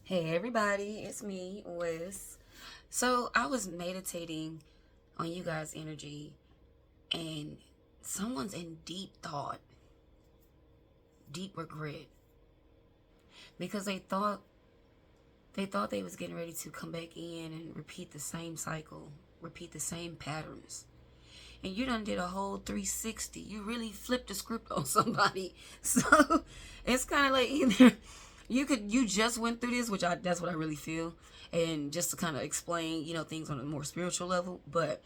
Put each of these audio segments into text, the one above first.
Hey everybody, it's me, Wes. So I was meditating on you guys' energy and someone's in deep thought, deep regret because they thought they was getting ready to come back in and repeat the same cycle, repeat the same patterns. And you done did a whole 360. You really flipped the script on somebody. So it's kind of like either you just went through this, which that's what I really feel, and just to kind of explain things on a more spiritual level. But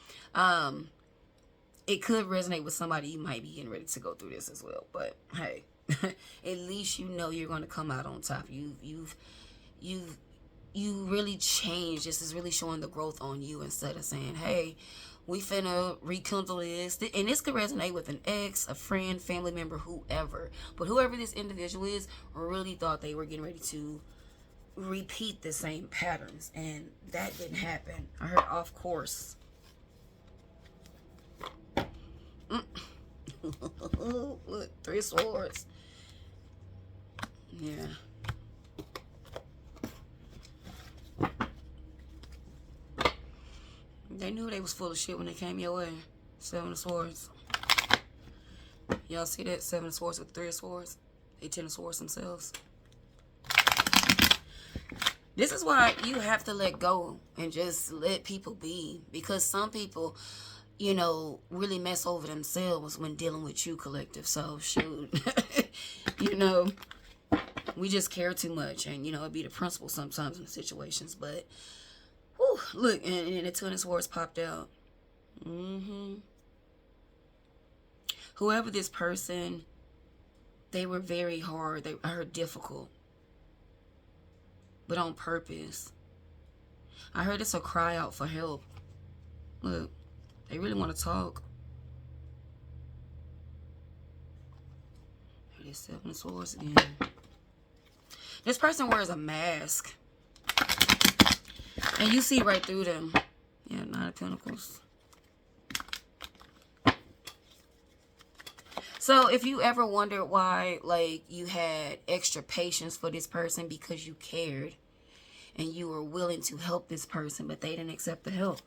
it could resonate with somebody. You might be getting ready to go through this as well. But hey, at least you know you're going to come out on top. You've you really changed. This is really showing the growth on you instead of saying, hey, we finna rekindle this. And this could resonate with an ex, a friend, family member, whoever. But whoever this individual is really thought they were getting ready to repeat the same patterns. And that didn't happen. I heard off course. Look, 3 swords. Yeah. They knew they was full of shit when they came your way. 7 of Swords. Y'all see that? 7 of Swords with 3 of Swords. They 10 of Swords themselves. This is why you have to let go and just let people be. Because some people, really mess over themselves when dealing with you, collective. So, shoot. We just care too much. And, it'd be the principle sometimes in situations. But, whew, look, and the 2 of Swords popped out. Whoever this person, they were very hard. I heard difficult, but on purpose. I heard it's a cry out for help. Look, they really want to talk. Here's 7 of Swords again. This person wears a mask, and you see right through them. Yeah, 9 of Pentacles. So if you ever wondered why, you had extra patience for this person because you cared and you were willing to help this person, but they didn't accept the help.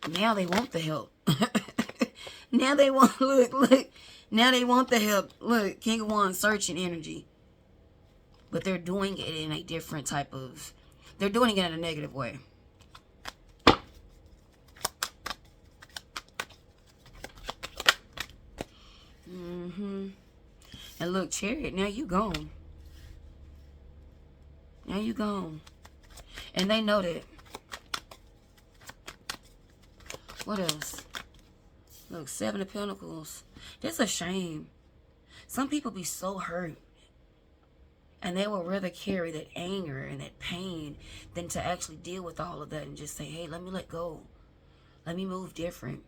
Now they want the help. Now they want, look. Now they want the help. Look, King of Wands, searching energy. But they're doing it in a different type of, they're doing it in a negative way. And look, Chariot, now you gone. Now you gone. And they know that. What else? Look, 7 of Pentacles. That's a shame. Some people be so hurt. And they will rather carry that anger and that pain than to actually deal with all of that and just say, hey, let me let go. Let me move different.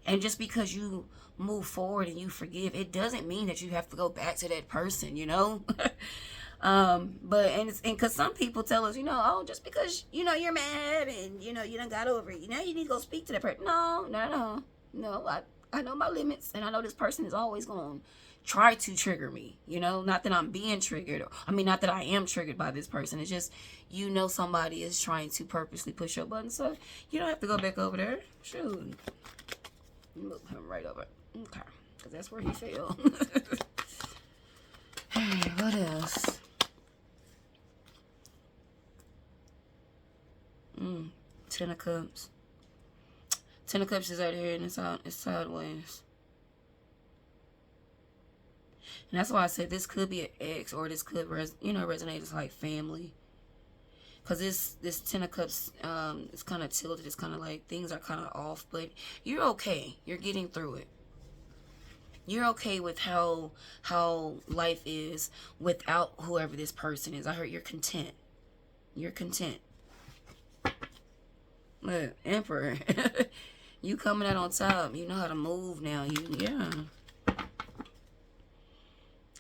And just because you move forward and you forgive, it doesn't mean that you have to go back to that person, But because some people tell us, oh, just because, you're mad and, you done got over it, now you need to go speak to that person. No. I know my limits, and I know this person is always going to try to trigger me, not that I'm being triggered. Not that I am triggered by this person. It's just, somebody is trying to purposely push your button. So you don't have to go back over there. Shoot. Move him right over. Okay. Because that's where he fell. Hey, what else? 10 of Cups. 10 of Cups is out here and it's sideways. And that's why I said this could be an ex, or this could resonate as like family. Because this 10 of Cups is kind of tilted. It's kind of like things are kind of off. But you're okay. You're getting through it. You're okay with how life is without whoever this person is. I heard you're content. You're content. Look, Emperor. You coming out on top. You know how to move now. Yeah.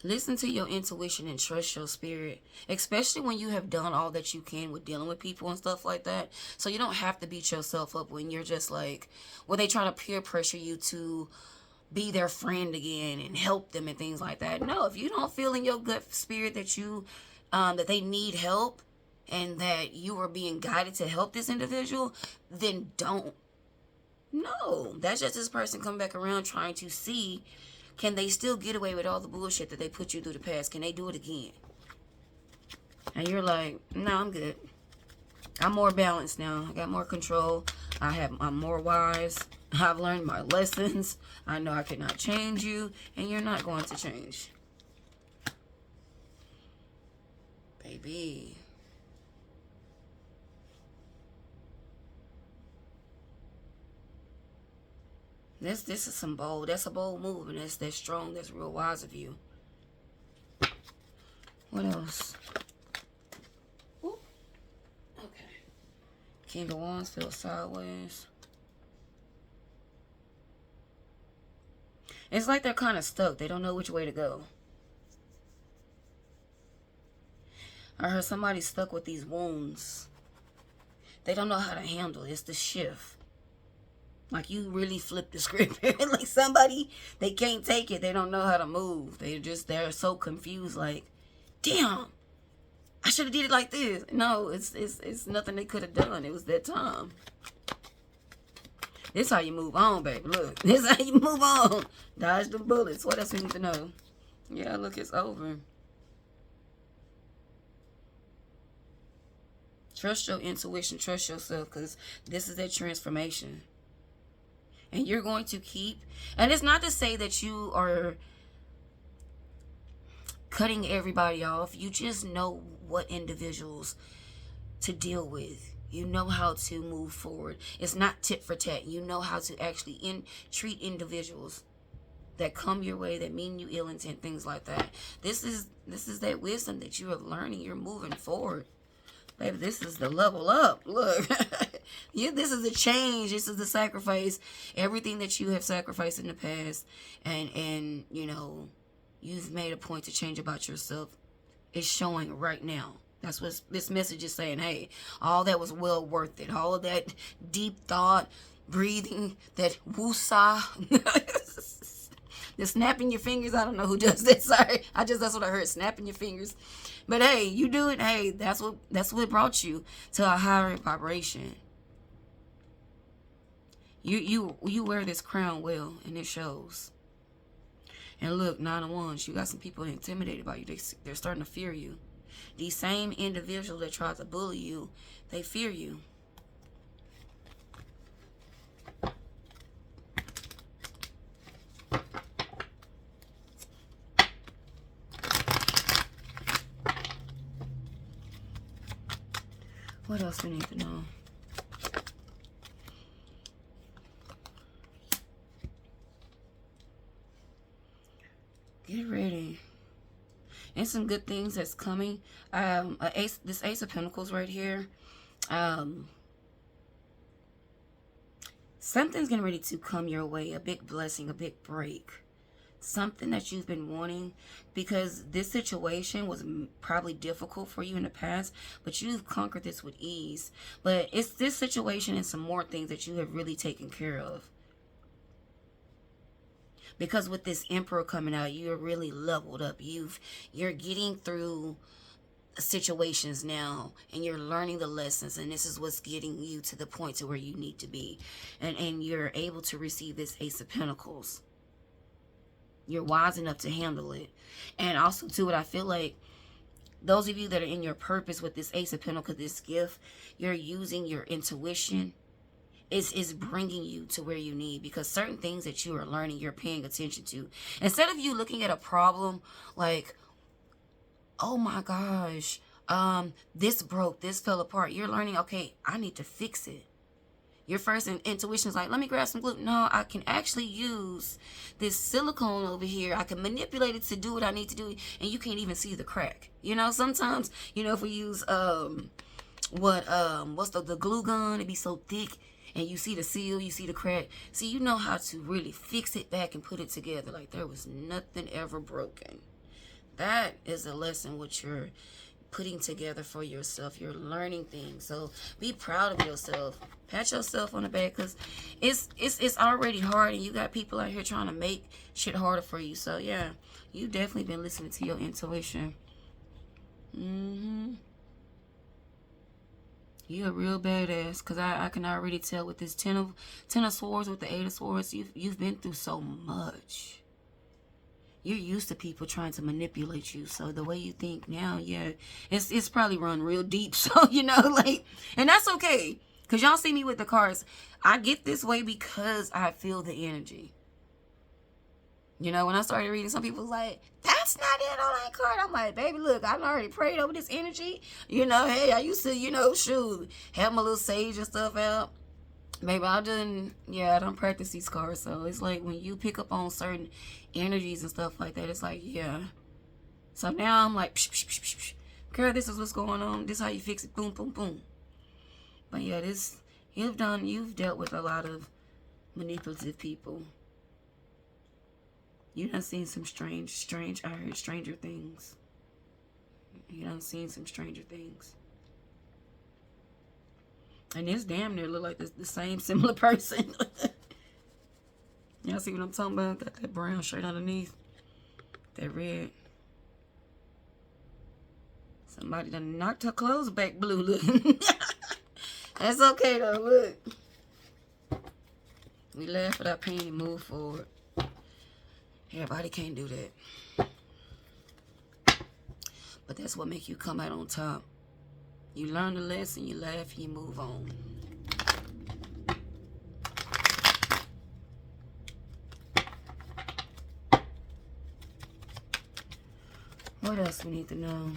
Listen to your intuition and trust your spirit, especially when you have done all that you can with dealing with people and stuff like that. So you don't have to beat yourself up when you're just like, well, they try to peer pressure you to be their friend again and help them and things like that. No, if you don't feel in your gut spirit that you that they need help and that you are being guided to help this individual, then don't. No, that's just this person coming back around trying to see, can they still get away with all the bullshit that they put you through the past? Can they do it again? And you're like, no, I'm good. I'm more balanced now. I got more control. I'm more wise. I've learned my lessons. I know I cannot change you, and you're not going to change. Baby. This is some bold. That's a bold move, and that's strong. That's real wise of you. What else? Ooh. Okay. King of Wands feels sideways. It's like they're kind of stuck. They don't know which way to go. I heard somebody stuck with these wounds. They don't know how to handle it. It's the shift. Like, you really flip the script. Like, somebody, they can't take it. They don't know how to move. They're so confused. Like, damn, I should have did it like this. No, it's nothing they could have done. It was that time. This how you move on, baby. Look, this how you move on. Dodge the bullets. What else we need to know? Yeah, look, it's over. Trust your intuition. Trust yourself, because this is that transformation. And you're going to keep, and it's not to say that you are cutting everybody off. You just know what individuals to deal with. You know how to move forward. It's not tit for tat. You know how to actually treat individuals that come your way, that mean you ill intent, things like that. This is that wisdom that you are learning. You're moving forward. Baby, this is the level up. Look. This is the change. This is the sacrifice. Everything that you have sacrificed in the past, and you know, you've made a point to change about yourself, is showing right now. That's what this message is saying. Hey, all that was well worth it. All of that deep thought, breathing, that woosah, the snapping your fingers. I don't know who does that. Sorry, that's what I heard. Snapping your fingers. But hey, you do it. Hey, that's what brought you to a higher vibration. You wear this crown well, and it shows. And look, 9 of Wands, you got some people intimidated by you. They're starting to fear you. These same individuals that tried to bully you, they fear you. What else we need to know? Get ready. And some good things that's coming. This Ace of Pentacles right here. Something's getting ready to come your way. A big blessing, a big break. Something that you've been wanting, because this situation was probably difficult for you in the past, but you've conquered this with ease. But it's this situation and some more things that you have really taken care of. Because with this Emperor coming out, you're really leveled up. You're getting through situations now, and you're learning the lessons, and this is what's getting you to the point to where you need to be. And you're able to receive this Ace of Pentacles. You're wise enough to handle it. And also, too, what I feel like, those of you that are in your purpose with this Ace of Pentacles, this gift, you're using your intuition. Is bringing you to where you need, because certain things that you are learning, you're paying attention to. Instead of you looking at a problem like, oh my gosh, this broke, this fell apart. You're learning, okay, I need to fix it. Your first intuition is like, let me grab some glue. No, I can actually use this silicone over here. I can manipulate it to do what I need to do, and you can't even see the crack. You know, sometimes, you know, if we use what's the glue gun, it'd be so thick, and you see the seal, you see the crack. See, you know how to really fix it back and put it together like there was nothing ever broken. That is a lesson what you're putting together for yourself. You're learning things. So be proud of yourself. Pat yourself on the back, because it's already hard, and you got people out here trying to make shit harder for you. So yeah, you definitely been listening to your intuition. Mm-hmm. You're a real badass, because I can already tell with this ten of swords, with the 8 of swords, you've been through so much. You're used to people trying to manipulate you. So the way you think now, yeah, it's probably run real deep. So, you know, like, and that's okay. Because y'all see me with the cards. I get this way because I feel the energy. You know, when I started reading, some people was like, that's not it on that card. I'm like, baby, look, I already prayed over this energy. You know, hey, I used to, you know, shoot, have my little sage and stuff out. Maybe I don't practice these cards. So it's like when you pick up on certain energies and stuff like that, it's like, yeah. So now I'm like, psh, psh, psh, psh, psh. Girl, this is what's going on. This is how you fix it. Boom, boom, boom. But yeah, you've dealt with a lot of manipulative people. You done seen some I heard stranger things. You done seen some stranger things. And this damn near look like the same similar person. Y'all see what I'm talking about? Got that brown shirt underneath. That red. Somebody done knocked her clothes back blue. Look. That's okay though, look. We laugh without pain and move forward. Everybody can't do that. But that's what makes you come out on top. You learn the lesson, you laugh, and you move on. What else we need to know?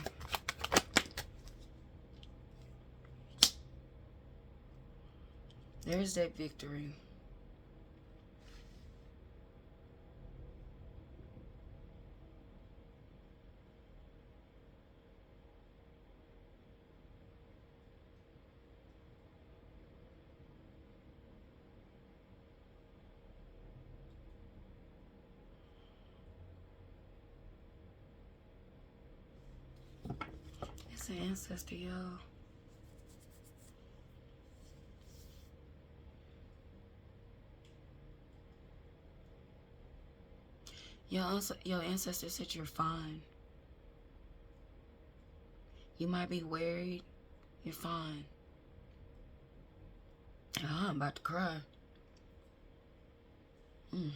There's that victory. It's an ancestor, y'all. Your ancestor said you're fine. You might be worried. You're fine. Oh, I'm about to cry. And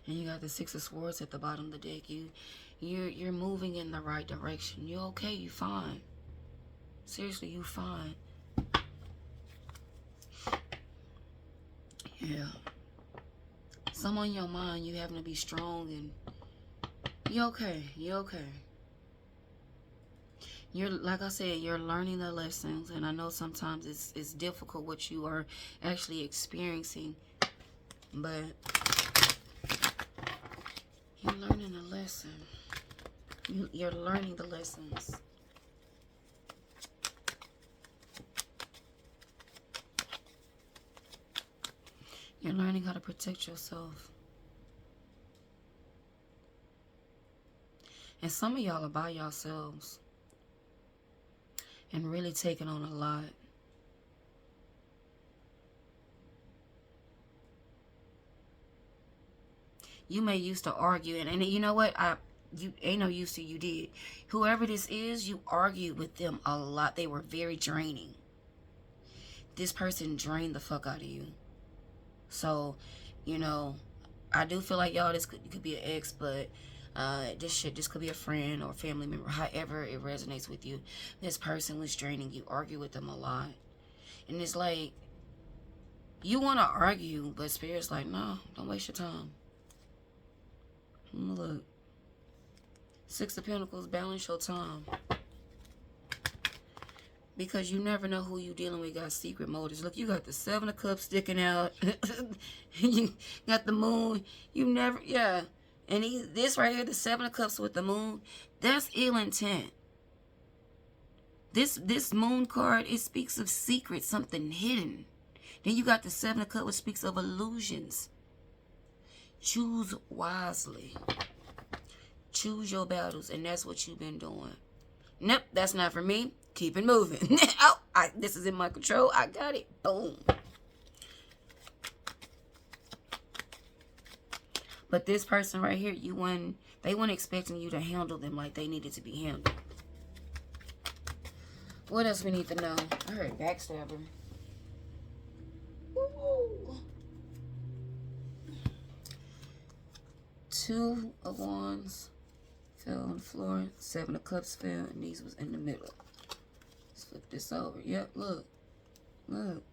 you got the 6 of Swords at the bottom of the deck. You're moving in the right direction. You're okay. You fine. Seriously, you fine. Yeah. Some on your mind, you having to be strong, and you're okay. You're okay. You're, like I said, you're learning the lessons, and I know sometimes it's difficult what you are actually experiencing, but you're learning a lesson. You're learning the lessons. You're learning how to protect yourself. And some of y'all are by yourselves and really taking on a lot. You may used to argue, and you know what? You ain't no use to you did. Whoever this is, you argued with them a lot. They were very draining. This person drained the fuck out of you. So, you know, I do feel like y'all, this could be an ex, but this could be a friend or a family member. However it resonates with you. This person was draining you. Argue with them a lot. And it's like, you want to argue, but Spirit's like, no, don't waste your time. Look. 6 of Pentacles, balance your time. Because you never know who you dealing with. Got secret motives. Look, you got the 7 of Cups sticking out. You got the moon. You never, yeah. And this right here, the 7 of Cups with the moon, that's ill intent. This moon card, it speaks of secrets, something hidden. Then you got the 7 of Cups, which speaks of illusions. Choose wisely. Choose your battles, and that's what you've been doing. Nope, that's not for me. Keep it moving. Oh, this is in my control. I got it. Boom. But this person right here, they weren't expecting you to handle them like they needed to be handled. What else we need to know? I heard backstabber. Woo. 2 of Wands fell on the floor. 7 of Cups fell, and these was in the middle. Let's flip this over. Yep, look. Look.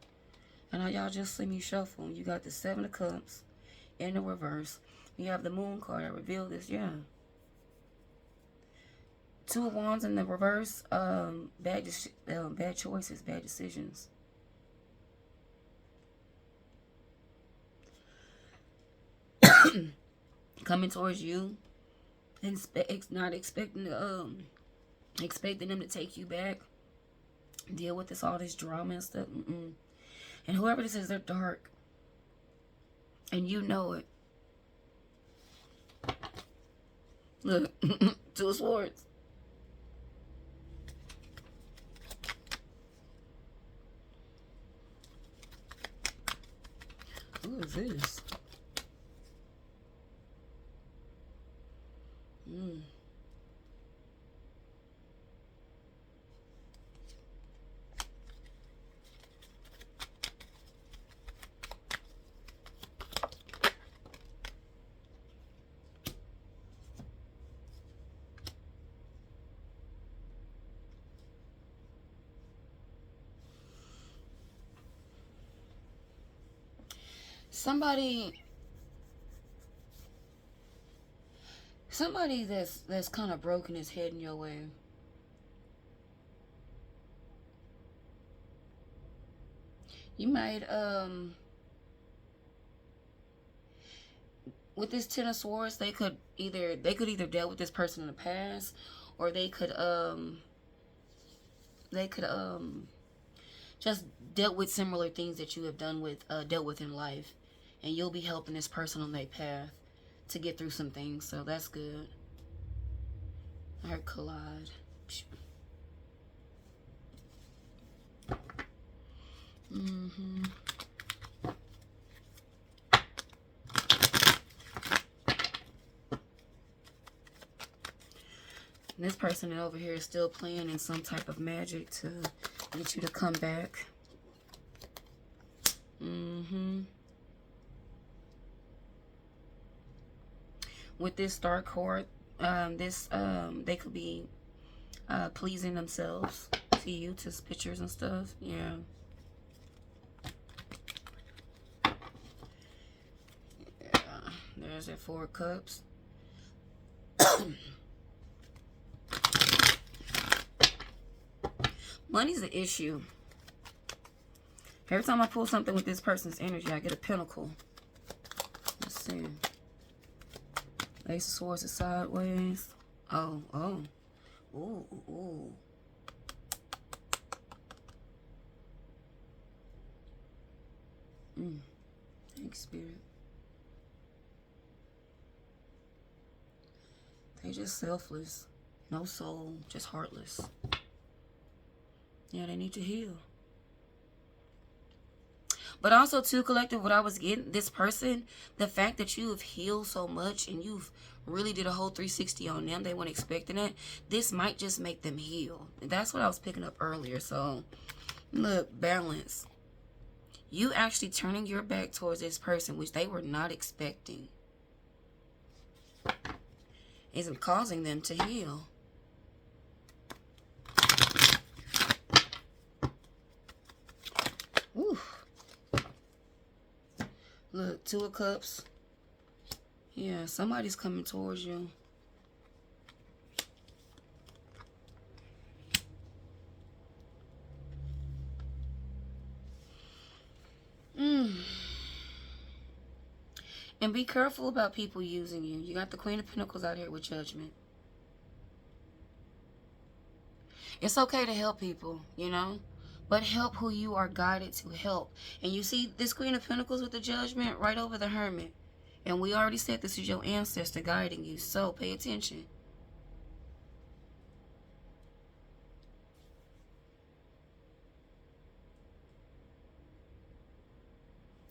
And now y'all just see me shuffle. You got the 7 of Cups in the reverse. You have the Moon card. I revealed this, yeah. 2 of Wands in the reverse. Bad choices, bad decisions. Coming towards you and not expecting them to take you back. Deal with all this drama and stuff. And whoever this is, they're dark. And you know it. Look, 2 of Swords. Who is this? Somebody that's kind of broken his head in your way. You might with this 10 of Swords, they could either deal with this person in the past, or they could just dealt with similar things that you have dealt with in life, and you'll be helping this person on their path to get through some things. So that's good. I heard collide. This person over here is still playing in some type of magic to get you to come back. With this Star card, they could be pleasing themselves to you, to pictures and stuff. Yeah. There's that 4 of Cups. Money's the issue. Every time I pull something with this person's energy, I get a pentacle. Let's see. Ace of Swords is sideways. Oh. Ooh. Thanks, Spirit. They just selfless. No soul. Just heartless. Yeah, they need to heal. But also, too, collective, what I was getting, this person, the fact that you have healed so much and you've really did a whole 360 on them, they weren't expecting it. This might just make them heal. That's what I was picking up earlier. So, look, balance. You actually turning your back towards this person, which they were not expecting, isn't causing them to heal. Ooh. Look, 2 of Cups. Yeah, somebody's coming towards you. And be careful about people using you. You got the Queen of Pentacles out here with Judgment. It's okay to help people, you know? But help who you are guided to help. And you see this Queen of Pentacles with the Judgment right over the Hermit. And we already said this is your ancestor guiding you. So pay attention.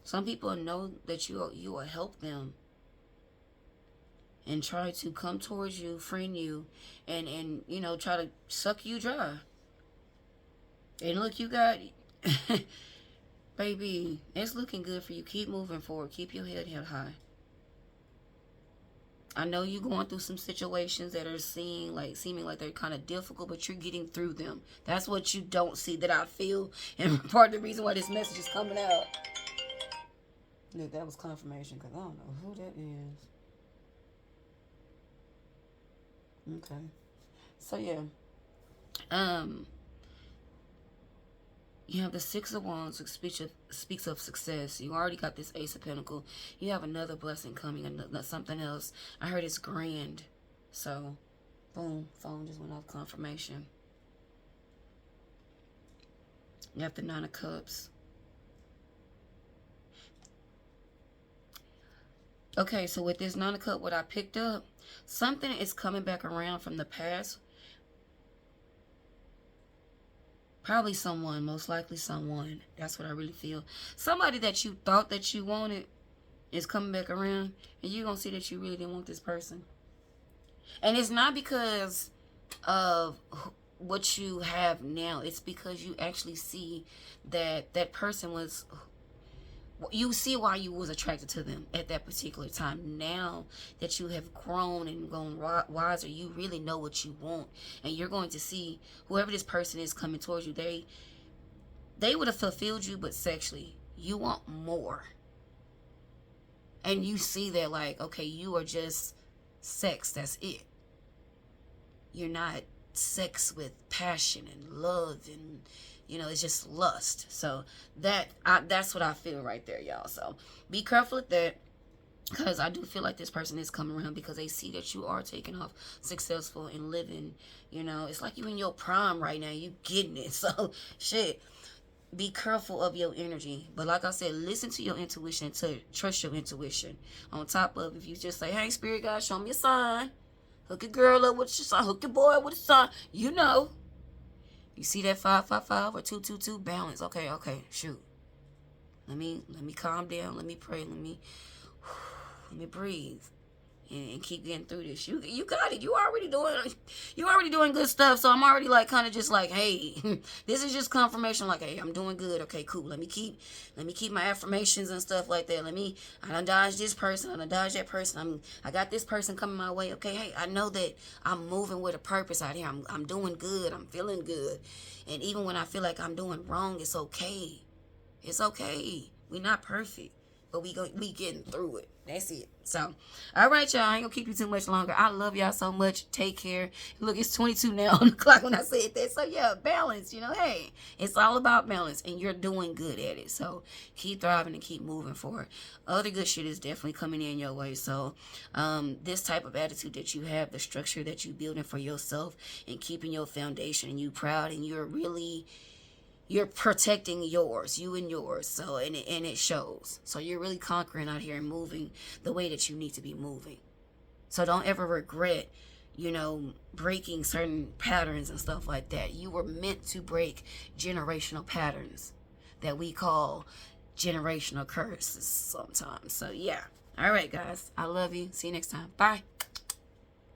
Some people know that you will help them. and try to come towards you, friend you, and you know, try to suck you dry. And look, you got, baby, it's looking good for you. Keep moving forward. Keep your head held high. I know you're going through some situations that are seeming like they're kind of difficult, but you're getting through them. That's what you don't see that I feel, and part of the reason why this message is coming out. Look, that was confirmation because I don't know who that is. Okay, so yeah, you have the Six of Wands, which speaks of success. You already got this Ace of Pentacles. You have another blessing coming, and something else. I heard it's grand. So, boom, phone just went off confirmation. You have the Nine of Cups. Okay, so with this Nine of Cups, what I picked up, something is coming back around from the past. Probably someone, most likely someone. That's what I really feel. Somebody that you thought that you wanted is coming back around, and you're going to see that you really didn't want this person. And it's not because of what you have now. It's because you actually see that that person was... You see why you was attracted to them at that particular time. Now that you have grown and grown wiser, you really know what you want. And you're going to see whoever this person is coming towards you, they would have fulfilled you, but sexually. You want more. And you see that like, okay, you are just sex. That's it. You're not sex with passion and love and... You know, it's just lust. So that's what I feel right there, y'all. So be careful with that, because I do feel like this person is coming around because they see that you are taking off successful and living. You know, it's like you in your prime right now. You getting it. So shit. Be careful of your energy. But like I said, listen to your intuition, to trust your intuition. On top of, if you just say, hey, spirit guide, show me a sign. Hook your girl up with your sign. Hook your boy with a sign. You know. You see that 555 or 222 balance? Okay, shoot. Let me calm down. Let me pray. Let me breathe, and keep getting through this. You got it. You already doing good stuff. So I'm already like kind of just like, hey, this is just confirmation. Like, hey, I'm doing good. Okay, cool. Let me keep my affirmations and stuff like that. I done dodged this person. I done dodged that person. I got this person coming my way. Okay, hey, I know that I'm moving with a purpose out here. I'm doing good. I'm feeling good. And even when I feel like I'm doing wrong, it's okay. It's okay. We're not perfect, but we getting through it. That's it. So, all right, y'all. I ain't gonna keep you too much longer. I love y'all so much. Take care. Look, it's 22 now on the clock when I said that. So, yeah, balance. You know, hey, it's all about balance, and you're doing good at it. So, keep thriving and keep moving forward. Other good shit is definitely coming in your way. So, this type of attitude that you have, the structure that you building for yourself, and keeping your foundation, and you proud, and you're protecting yours, you and yours. So, and it shows. So you're really conquering out here and moving the way that you need to be moving. So don't ever regret, you know, breaking certain patterns and stuff like that. You were meant to break generational patterns that we call generational curses sometimes. So yeah. All right, guys. I love you. See you next time. Bye.